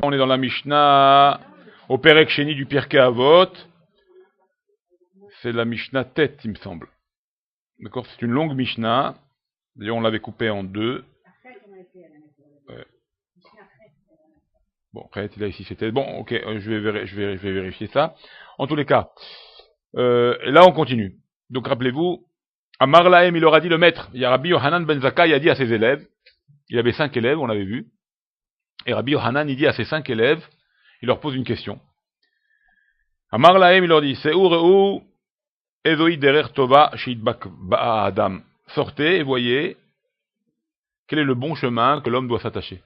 On est dans la Mishnah, au Perek Sheni du Pirkei Avot. C'est la Mishnah tête, il me semble. D'accord, c'est une longue Mishnah. D'ailleurs, on l'avait coupée en deux. Ouais. Bon, après, là, ici, c'était... Bon, ok, je vais vérifier ça. En tous les cas, là, on continue. Donc, rappelez-vous, Amar Lahem, il leur a dit le maître. Il y a Rabbi Yohanan ben Zakkai, il a dit à ses élèves, il avait 5 élèves, on l'avait vu. Et Rabbi Yohanan, il dit à ses 5 élèves, il leur pose une question. Amar Lahem, il leur dit, Se'u Ezoi derer tova sheitbak ba'a adam. Sortez et voyez quel est le bon chemin que l'homme doit s'attacher.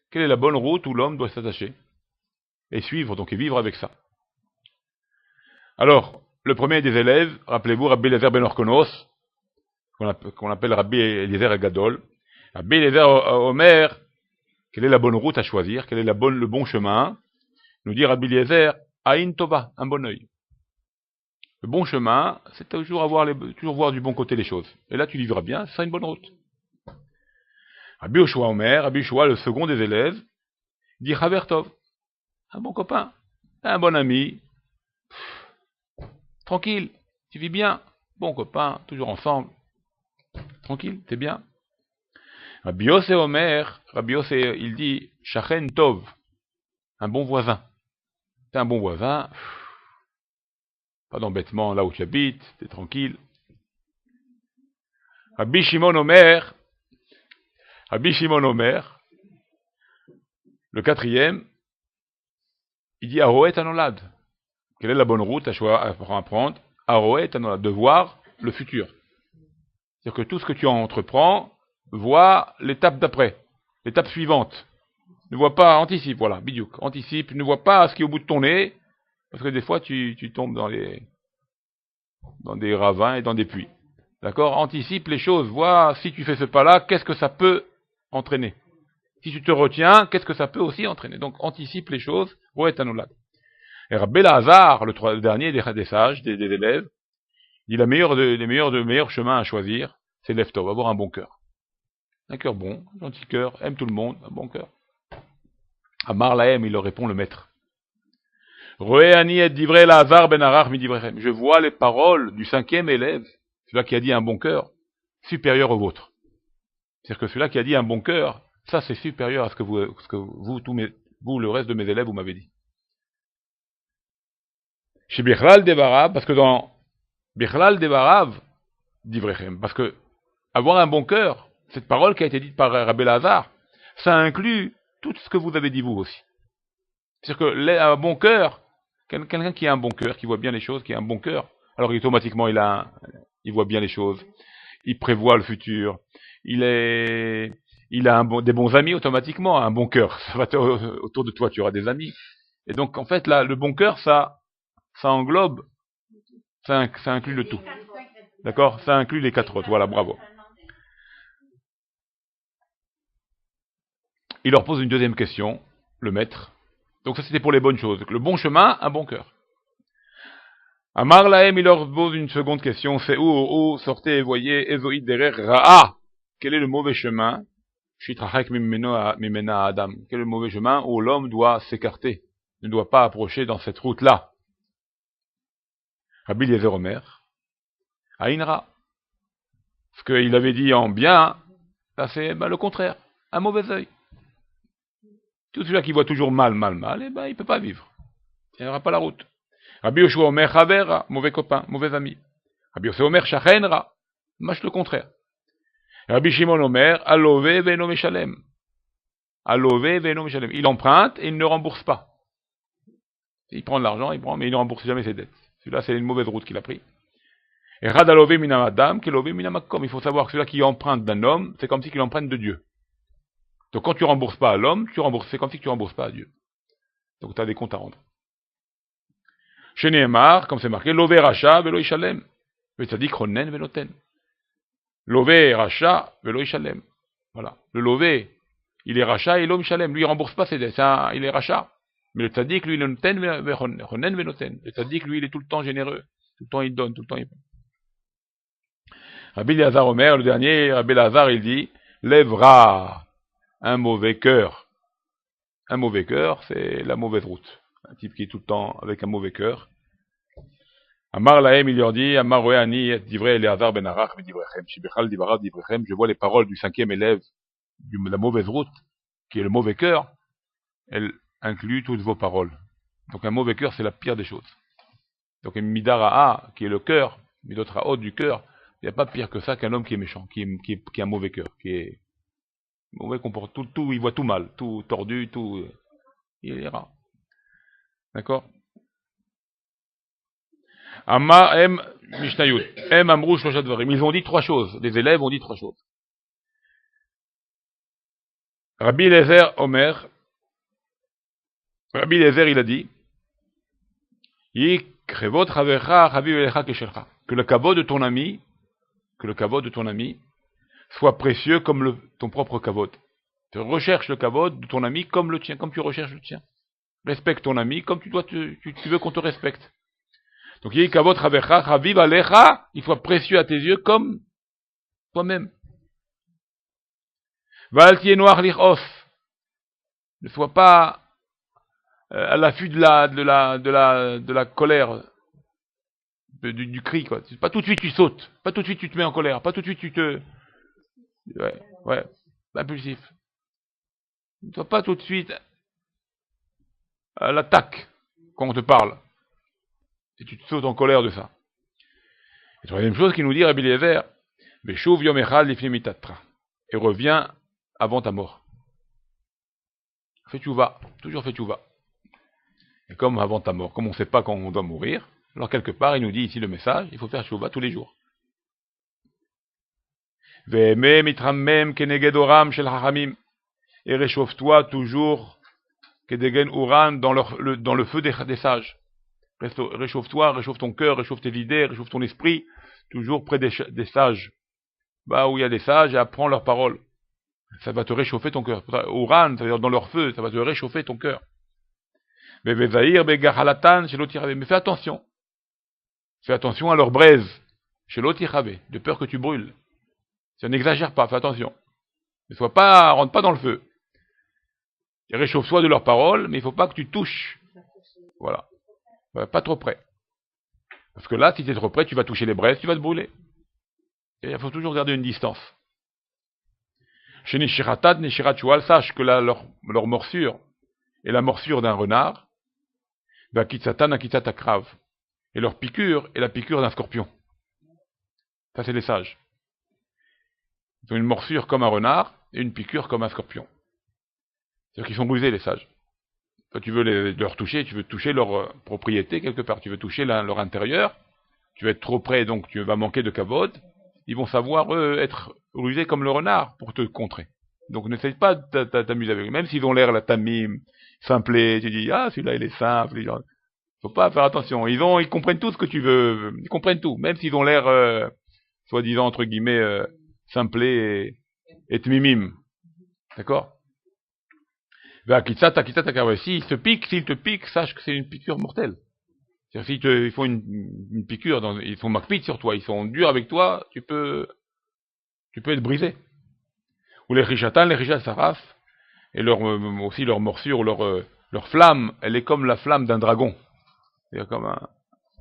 Quelle est la bonne route où l'homme doit s'attacher et suivre, donc, et vivre avec ça. Alors, le premier des élèves, rappelez-vous, Rabbi Eliezer ben Orkonos, qu'on appelle Rabbi Eliezer Agadol. Rabbi Eliezer Omer, quelle est la bonne route à choisir, quel est le bon chemin, nous dit Rabbi Eliezer, Aïn Tova, un bon œil. Le bon chemin, c'est toujours voir du bon côté les choses. Et là, tu vivras bien, ce sera une bonne route. Rabbi Yoshua Omer, Rabbi Yoshua, le second des élèves, dit Chaver Tov, un bon copain, un bon ami, tranquille, tu vis bien, bon copain, toujours ensemble, tranquille, t'es bien. Rabbi Yossé Omer, Rabbi Yossé, il dit Shachen Tov, un bon voisin. T'es un bon voisin, pas d'embêtement là où tu habites, t'es tranquille. Rabbi Shimon Omer, le quatrième, il dit Aroet Anolad. Quelle est la bonne route à prendre? Aroet Anolad, de voir le futur. C'est-à-dire que tout ce que tu entreprends, vois l'étape d'après, l'étape suivante. Ne vois pas, anticipe, voilà, bidiouk, anticipe, ne vois pas ce qui est au bout de ton nez, parce que des fois tu tombes dans des ravins et dans des puits. D'accord? Anticipe les choses, vois si tu fais ce pas-là, qu'est-ce que ça peut entraîner. Si tu te retiens, qu'est-ce que ça peut aussi entraîner. Donc anticipe les choses, ouais, tanolad. Et Rabbi Elazar, le dernier des sages, des élèves, dit les meilleurs chemins à choisir, c'est l'Eftov, avoir un bon cœur. Un cœur bon, un gentil cœur, aime tout le monde, un bon cœur. Amar Lahem, il leur répond le maître. Roéani et divrei Elazar ben Arach midivrechem. Je vois les paroles du cinquième élève, celui-là qui a dit un bon cœur, supérieur au vôtre. C'est-à-dire que celui-là qui a dit un bon cœur, ça c'est supérieur à ce que vous, le reste de mes élèves, vous m'avez dit. Chez Bichlal Devarav, parce que dans Bichlal Devarav, d'Ivrechem, parce que avoir un bon cœur, cette parole qui a été dite par Rabbi Elazar, ça inclut tout ce que vous avez dit vous aussi. C'est-à-dire que un bon cœur, quelqu'un qui a un bon cœur, qui voit bien les choses, qui a un bon cœur, alors automatiquement il voit bien les choses, il prévoit le futur, il a des bons amis automatiquement, un bon cœur, ça va autour de toi, tu auras des amis. Et donc en fait là, le bon cœur, ça englobe, ça inclut le tout. D'accord? Ça inclut les 4 autres, voilà, bravo. Il leur pose une deuxième question, le maître. Donc ça c'était pour les bonnes choses. Le bon chemin, un bon cœur. Amar Lahem, il leur pose une seconde question, c'est où sortez et voyez, Ezoïd derer Ra'a. Quel est le mauvais chemin? Shitrachek mimena Adam. Quel est le mauvais chemin où l'homme doit s'écarter, ne doit pas approcher dans cette route-là? Rabbi Eliezer Omer, Aïnra. Ce qu'il avait dit en bien, ça c'est le contraire, un mauvais œil. Tout celui-là qui voit toujours mal, il ne peut pas vivre. Il n'aura pas la route. Rabbi Yoshua Omer Chavera, mauvais copain, mauvais ami. Rabbi Yoshua Omer Shachenra, mâche le contraire. Rabbi Shimon Omer, Alove ve'eno meshalem. Alove ve'eno meshalem. Il emprunte et il ne rembourse pas. Il prend de l'argent, mais il ne rembourse jamais ses dettes. Celui-là, c'est une mauvaise route qu'il a pris. Et Rad alove minam adam, kelove minamakom. Il faut savoir que celui-là qui emprunte d'un homme, c'est comme si qu'il emprunte de Dieu. Donc quand tu rembourses pas à l'homme, c'est comme si tu rembourses pas à Dieu. Donc tu as des comptes à rendre. Chez Nehemar, comme c'est marqué, Lové racha velo ishalem. Le tzadik ronen venoten. Lové racha velo ishalem. Voilà. Le lové, il est racha et l'homme ishalem. Lui, il rembourse pas ses dettes. Il est racha. Mais le tzadik, lui, il est ronen venoten. Le tzadik, lui, il est tout le temps généreux. Tout le temps, il donne. Tout le temps, il donne. Rabbi Elazar Omer, le dernier, Rabbi Elazar, il dit, lèvera un mauvais cœur. Un mauvais cœur, c'est la mauvaise route. Un type qui est tout le temps avec un mauvais cœur. Amar Lahem, il leur dit, Amar Roéani, divrei Eleazar ben Arach, Divrechem, Shibechal Divarav Divrechem, je vois les paroles du 5e élève de la mauvaise route, qui est le mauvais cœur, elle inclut toutes vos paroles. Donc un mauvais cœur, c'est la pire des choses. Donc un Midara'a, qui est le cœur, Midotra'ot du cœur, il n'y a pas pire que ça qu'un homme qui est méchant, qui a un mauvais cœur, qui est mauvais comporte, tout, il voit tout mal, tout tordu, tout, il ira. D'accord? Amma M Mishnayut. M Amrou Shlosha Dvarim. Ils ont dit 3 choses. Les élèves ont dit 3 choses. Rabbi Eliezer Omer. Rabbi Eliezer, il a dit que le kavod de ton ami, soit précieux comme ton propre kavod. Tu recherches le kavod de ton ami comme le tien, comme tu recherches le tien. Respecte ton ami comme tu veux qu'on te respecte. Donc, il soit précieux à tes yeux comme toi-même. Ne sois pas à l'affût de la colère, du cri, quoi. Pas tout de suite tu sautes, pas tout de suite tu te mets en colère, pas tout de suite tu te... Ouais, impulsif. Ne sois pas tout de suite à l'attaque quand on te parle. Et tu te sautes en colère de ça. Et troisième chose qu'il nous dit, Rabbi Eliezer, Beshuv yom echad lifnei mitatra. Et reviens avant ta mort. Fais tchouva, toujours fais tchouva. Et comme avant ta mort, comme on ne sait pas quand on doit mourir, alors quelque part, il nous dit ici le message, il faut faire tchouva tous les jours. Ve'eme mitrammem keneged oram shel hachamim. Et réchauffe-toi toujours kedegen uran dans le feu des sages. Réchauffe-toi, réchauffe ton cœur, réchauffe tes idées, réchauffe ton esprit, toujours près des sages. Bah où il y a des sages, et apprends leurs paroles. Ça va te réchauffer ton cœur. Uran, ça veut dire dans leur feu, ça va te réchauffer ton cœur. Mais fais attention. Fais attention à leur braise. Chez l'otirabe, de peur que tu brûles. Ça n'exagère pas, fais attention. Rentre pas dans le feu. Et réchauffe-toi de leurs paroles, mais il ne faut pas que tu touches. Voilà. Pas trop près. Parce que là, si tu es trop près, tu vas toucher les braises, tu vas te brûler. Et il faut toujours garder une distance. Chez Nishiratat, Nishirat Shual, sache que leur morsure est la morsure d'un renard. Vakitsatan, Akitsatakrav. Et leur piqûre est la piqûre d'un scorpion. Ça, c'est les sages. Ils ont une morsure comme un renard et une piqûre comme un scorpion. C'est-à-dire qu'ils sont brisés, les sages. Toi, tu veux leur toucher, tu veux toucher leur propriété quelque part, tu veux toucher leur intérieur, tu vas être trop près, donc tu vas manquer de kavod. Ils vont savoir, être rusés comme le renard pour te contrer. Donc n'essaye pas de t'amuser avec eux. Même s'ils ont l'air la tamim, simplé, tu dis, ah, celui-là, il est simple. Faut pas faire attention. Ils comprennent tout ce que tu veux. Ils comprennent tout. Même s'ils ont l'air, soi-disant, entre guillemets, simplé et tmimim. D'accord? S'ils te piquent, sache que c'est une piqûre mortelle. C'est-à-dire, ils font une piqûre, ils sont makpid sur toi, ils sont durs avec toi, tu peux être brisé. Ou les richatan, les richat saraf, et aussi leur morsure, ou leur flamme, elle est comme la flamme d'un dragon. C'est-à-dire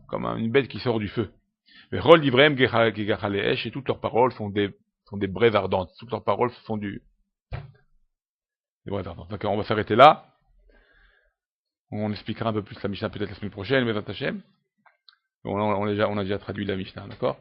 comme une bête qui sort du feu. Mais rol d'Ibrahim Gegachaleesh, et toutes leurs paroles sont des braises ardentes. Toutes leurs paroles sont des braises ardentes. Donc on va s'arrêter là. On expliquera un peu plus la Mishnah peut-être la semaine prochaine, mais Hashem. On a déjà traduit la Mishnah, d'accord?